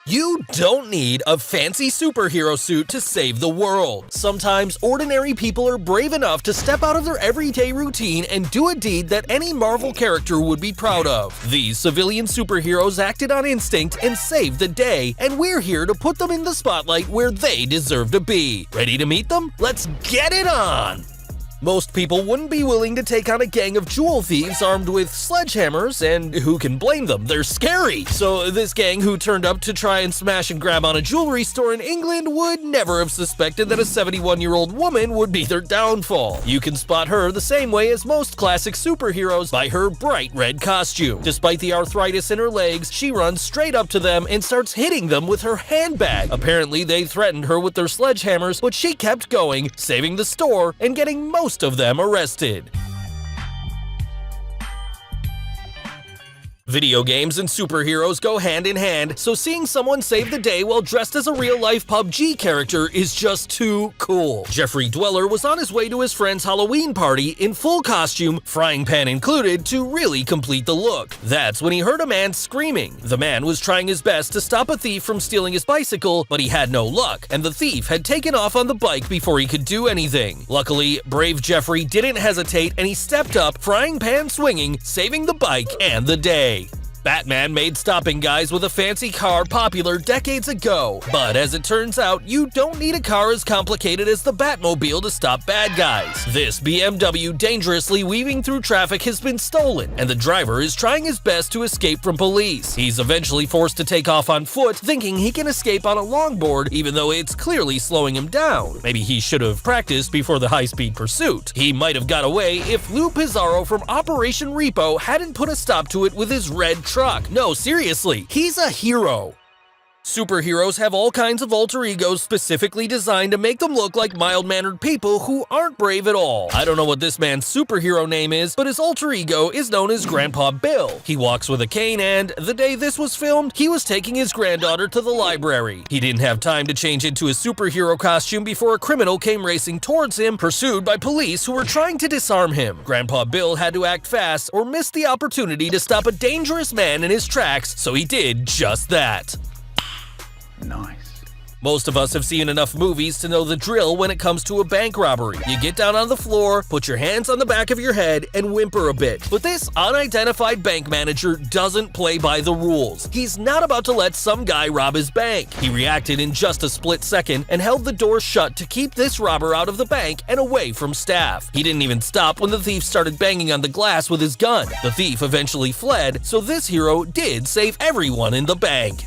You don't need a fancy superhero suit to save the world. Sometimes ordinary people are brave enough to step out of their everyday routine and do a deed that any Marvel character would be proud of. These civilian superheroes acted on instinct and saved the day, and we're here to put them in the spotlight where they deserve to be. Ready to meet them? Let's get it on! Most people wouldn't be willing to take on a gang of jewel thieves armed with sledgehammers, and who can blame them? They're scary! So this gang who turned up to try and smash and grab on a jewelry store in England would never have suspected that a 71-year-old woman would be their downfall. You can spot her the same way as most classic superheroes, by her bright red costume. Despite the arthritis in her legs, she runs straight up to them and starts hitting them with her handbag. Apparently they threatened her with their sledgehammers, but she kept going, saving the store and getting most of them arrested. Video games and superheroes go hand in hand, so seeing someone save the day while dressed as a real-life PUBG character is just too cool. Jeffrey Dweller was on his way to his friend's Halloween party in full costume, frying pan included, to really complete the look. That's when he heard a man screaming. The man was trying his best to stop a thief from stealing his bicycle, but he had no luck, and the thief had taken off on the bike before he could do anything. Luckily, brave Jeffrey didn't hesitate and he stepped up, frying pan swinging, saving the bike and the day. Batman made stopping guys with a fancy car popular decades ago, but as it turns out, you don't need a car as complicated as the Batmobile to stop bad guys. This BMW dangerously weaving through traffic has been stolen, and the driver is trying his best to escape from police. He's eventually forced to take off on foot, thinking he can escape on a longboard, even though it's clearly slowing him down. Maybe he should have practiced before the high-speed pursuit. He might have got away if Lou Pizarro from Operation Repo hadn't put a stop to it with his red truck. No, seriously, he's a hero. Superheroes have all kinds of alter egos specifically designed to make them look like mild-mannered people who aren't brave at all. I don't know what this man's superhero name is, but his alter ego is known as Grandpa Bill. He walks with a cane and, the day this was filmed, he was taking his granddaughter to the library. He didn't have time to change into his superhero costume before a criminal came racing towards him, pursued by police who were trying to disarm him. Grandpa Bill had to act fast or miss the opportunity to stop a dangerous man in his tracks, so he did just that. Nice. Most of us have seen enough movies to know the drill when it comes to a bank robbery. You get down on the floor, put your hands on the back of your head, and whimper a bit. But this unidentified bank manager doesn't play by the rules. He's not about to let some guy rob his bank. He reacted in just a split second and held the door shut to keep this robber out of the bank and away from staff. He didn't even stop when the thief started banging on the glass with his gun. The thief eventually fled, so this hero did save everyone in the bank.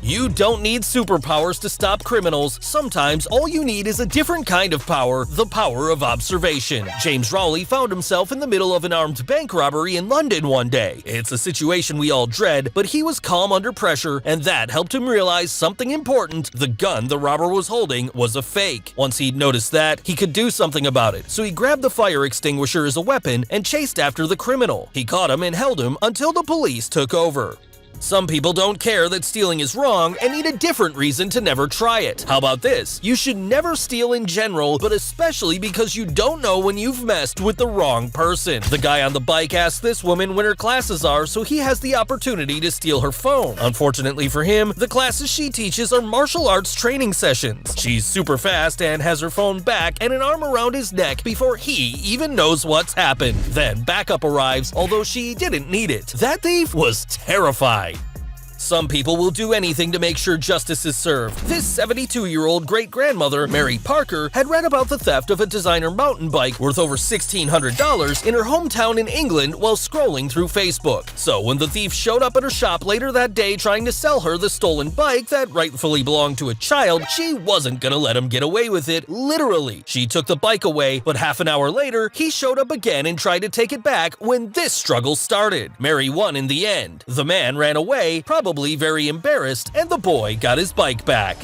You don't need superpowers to stop criminals. Sometimes all you need is a different kind of power, the power of observation. James Rowley found himself in the middle of an armed bank robbery in London one day. It's a situation we all dread, but he was calm under pressure, and that helped him realize something important: the gun the robber was holding was a fake. Once he'd noticed that, he could do something about it, so he grabbed the fire extinguisher as a weapon and chased after the criminal. He caught him and held him until the police took over. Some people don't care that stealing is wrong and need a different reason to never try it. How about this? You should never steal in general, but especially because you don't know when you've messed with the wrong person. The guy on the bike asked this woman when her classes are, so he has the opportunity to steal her phone. Unfortunately for him, the classes she teaches are martial arts training sessions. She's super fast and has her phone back and an arm around his neck before he even knows what's happened. Then backup arrives, although she didn't need it. That thief was terrified. Some people will do anything to make sure justice is served. This 72-year-old great-grandmother, Mary Parker, had read about the theft of a designer mountain bike worth over $1,600 in her hometown in England while scrolling through Facebook. So when the thief showed up at her shop later that day trying to sell her the stolen bike that rightfully belonged to a child, she wasn't gonna let him get away with it, literally. She took the bike away, but half an hour later, he showed up again and tried to take it back when this struggle started. Mary won in the end. The man ran away, probably very embarrassed, and the boy got his bike back.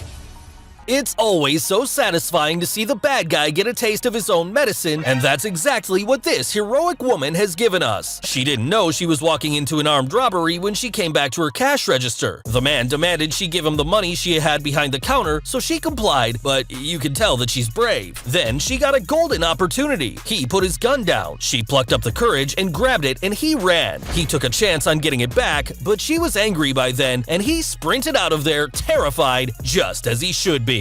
It's always so satisfying to see the bad guy get a taste of his own medicine, and that's exactly what this heroic woman has given us. She didn't know she was walking into an armed robbery when she came back to her cash register. The man demanded she give him the money she had behind the counter, so she complied, but you can tell that she's brave. Then she got a golden opportunity. He put his gun down. She plucked up the courage and grabbed it, and he ran. He took a chance on getting it back, but she was angry by then, and he sprinted out of there terrified, just as he should be.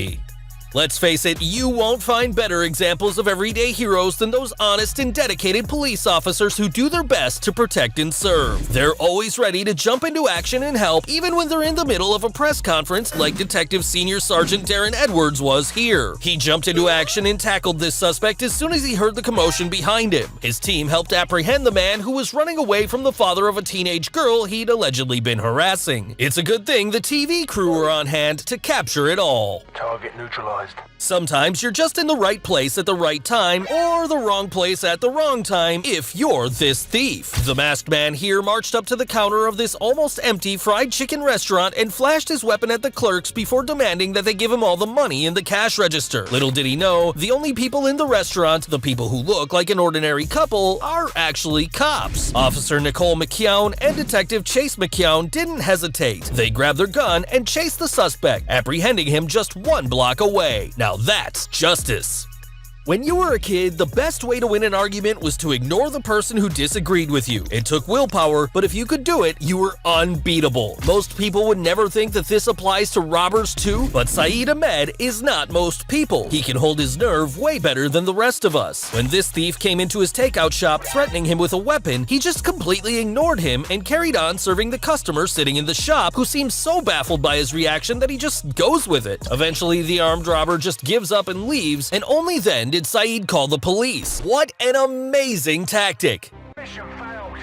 Let's face it, you won't find better examples of everyday heroes than those honest and dedicated police officers who do their best to protect and serve. They're always ready to jump into action and help, even when they're in the middle of a press conference like Detective Senior Sergeant Darren Edwards was here. He jumped into action and tackled this suspect as soon as he heard the commotion behind him. His team helped apprehend the man who was running away from the father of a teenage girl he'd allegedly been harassing. It's a good thing the TV crew were on hand to capture it all. Target neutralized. Sometimes you're just in the right place at the right time, or the wrong place at the wrong time if you're this thief. The masked man here marched up to the counter of this almost empty fried chicken restaurant and flashed his weapon at the clerks before demanding that they give him all the money in the cash register. Little did he know, the only people in the restaurant, the people who look like an ordinary couple, are actually cops. Officer Nicole McKeown and Detective Chase McKeown didn't hesitate. They grabbed their gun and chased the suspect, apprehending him just 1 block away. Now that's justice. When you were a kid, the best way to win an argument was to ignore the person who disagreed with you. It took willpower, but if you could do it, you were unbeatable. Most people would never think that this applies to robbers too, but Saeed Ahmed is not most people. He can hold his nerve way better than the rest of us. When this thief came into his takeout shop threatening him with a weapon, he just completely ignored him and carried on serving the customer sitting in the shop, who seemed so baffled by his reaction that he just goes with it. Eventually, the armed robber just gives up and leaves, and only then did Saeed call the police. What an amazing tactic! Mission failed.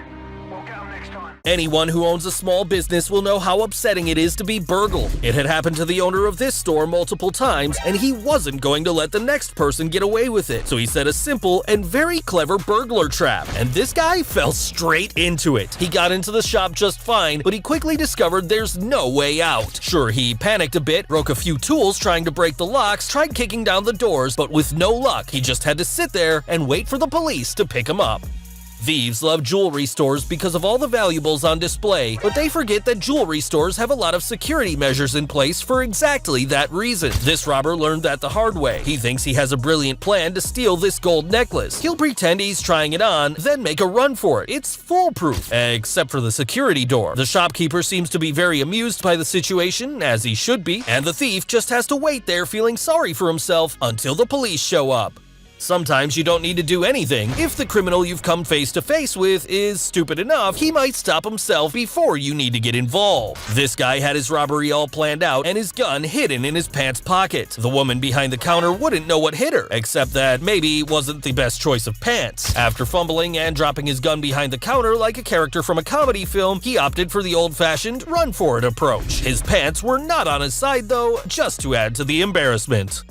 We'll get 'em next time. Anyone who owns a small business will know how upsetting it is to be burgled. It had happened to the owner of this store multiple times, and he wasn't going to let the next person get away with it. So he set a simple and very clever burglar trap, and this guy fell straight into it. He got into the shop just fine, but he quickly discovered there's no way out. Sure, he panicked a bit, broke a few tools trying to break the locks, tried kicking down the doors, but with no luck, he just had to sit there and wait for the police to pick him up. Thieves love jewelry stores because of all the valuables on display, but they forget that jewelry stores have a lot of security measures in place for exactly that reason. This robber learned that the hard way. He thinks he has a brilliant plan to steal this gold necklace. He'll pretend he's trying it on, then make a run for it. It's foolproof, except for the security door. The shopkeeper seems to be very amused by the situation, as he should be, and the thief just has to wait there feeling sorry for himself until the police show up. Sometimes you don't need to do anything. If the criminal you've come face to face with is stupid enough, he might stop himself before you need to get involved. This guy had his robbery all planned out and his gun hidden in his pants pocket. The woman behind the counter wouldn't know what hit her, except that maybe it wasn't the best choice of pants. After fumbling and dropping his gun behind the counter like a character from a comedy film, he opted for the old-fashioned run-for-it approach. His pants were not on his side though, just to add to the embarrassment.